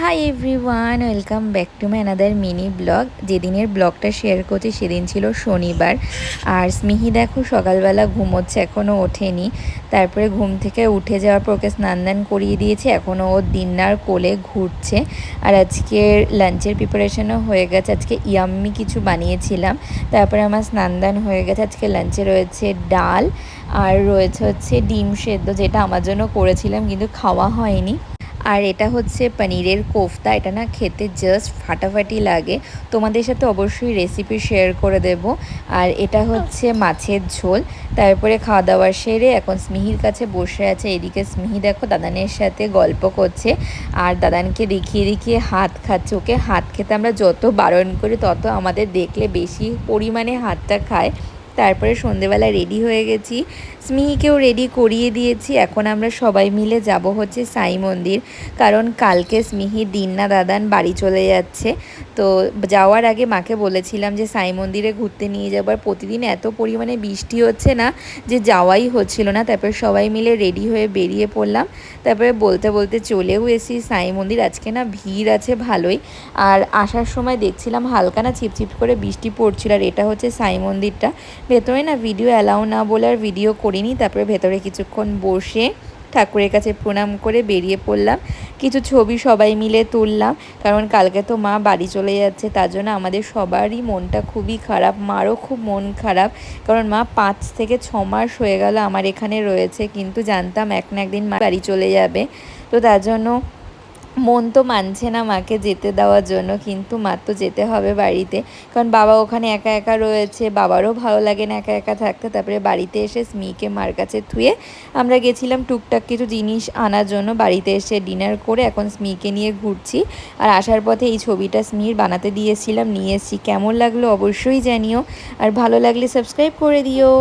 High everyone, welcome back to my another mini blog. যেদিনের ব্লগটা share করছি সেদিন ছিল শনিবার। আর স্মিহি দেখো সকালবেলা ঘুমোচ্ছে, এখনও ওঠেনি। তারপরে ঘুম থেকে উঠে যাওয়ার পর ওকে স্নান দান করিয়ে দিয়েছে, এখনও ও দিনার কোলে ঘুরছে। আর আজকের লাঞ্চের প্রিপারেশনও হয়ে গেছে, আজকে ইয়াম্মি কিছু বানিয়েছিলাম। তারপরে আমার স্নান দান হয়ে গেছে। আজকে লাঞ্চে রয়েছে ডাল আর রয়েছে হচ্ছে ডিম সেদ্ধ, যেটা আমার জন্য করেছিলাম কিন্তু খাওয়া হয়নি। আর এটা হচ্ছে পনিরের কোফতা, এটা না খেতে জাস্ট ফাটাফাটি লাগে। তোমাদের সাথে অবশ্যই রেসিপি শেয়ার করে দেব। আর এটা হচ্ছে মাছের ঝোল। তারপরে খাওয়া দাওয়া সেরে এখন স্মিহির কাছে বসে আছে। এদিকে স্মিহি দেখো দাদানের সাথে গল্প করছে আর দাদানকে দেখিয়ে দেখিয়ে হাত খাচ্ছে। ওকে হাত খেতে আমরা যত বারণ করি তত আমাদের দেখলে বেশি পরিমাণে হাতটা খায়। তারপরে সন্ধেবেলা রেডি হয়ে গেছি, স্মিহিকেও রেডি করিয়ে দিয়েছি। এখন আমরা সবাই মিলে যাব হচ্ছে সাই মন্দির, কারণ কালকে স্মিহির দিন্না দাদান বাড়ি চলে যাচ্ছে। তো যাওয়ার আগে মাকে বলেছিলাম যে সাই মন্দিরে ঘুরতে নিয়ে যাবার, প্রতিদিন এত পরিমাণে বৃষ্টি হচ্ছে না যে যাওয়াই হচ্ছিল না। তারপরে সবাই মিলে রেডি হয়ে বেরিয়ে পড়লাম। তারপরে বলতে বলতে চলেও এসেছি সাই মন্দির। আজকে না ভিড় আছে ভালোই। আর আসার সময় দেখছিলাম হালকা না ছিপছিপ করে বৃষ্টি পড়ছিল। আর এটা হচ্ছে সাই মন্দিরটা। ভেতরে না ভিডিও অ্যালাউ না বলে আর ভিডিও করিনি। তারপরে ভেতরে কিছুক্ষণ বসে ঠাকুরের কাছে প্রণাম করে বেরিয়ে পড়লাম। কিছু ছবি সবাই মিলে তুললাম, কারণ কালকে তো মা বাড়ি চলে যাচ্ছে। তার জন্য আমাদের সবারই মনটা খুবই খারাপ, মারও খুব মন খারাপ। কারণ মা 5 থেকে 6 মাস হয়ে গেল আমার এখানে রয়েছে, কিন্তু জানতাম এক না একদিন মা বাড়ি চলে যাবে। তো তার জন্য মন তো মানছে না মাকে যেতে দেওয়ার জন্য, কিন্তু মার তো যেতে হবে বাড়িতে, কারণ বাবা ওখানে একা একা রয়েছে। বাবারও ভালো লাগে না একা একা থাকতে। তারপরে বাড়িতে এসে স্মিকে মার কাছে থুয়ে আমরা গেছিলাম টুকটাক কিছু জিনিস আনার জন্য। বাড়িতে এসে ডিনার করে এখন স্মিকে নিয়ে ঘুরছি। আর আসার পথে এই ছবিটা স্মির বানাতে দিয়েছিলাম, নিয়ে এসেছি। কেমন লাগলো অবশ্যই জানিও, আর ভালো লাগলে সাবস্ক্রাইব করে দিও।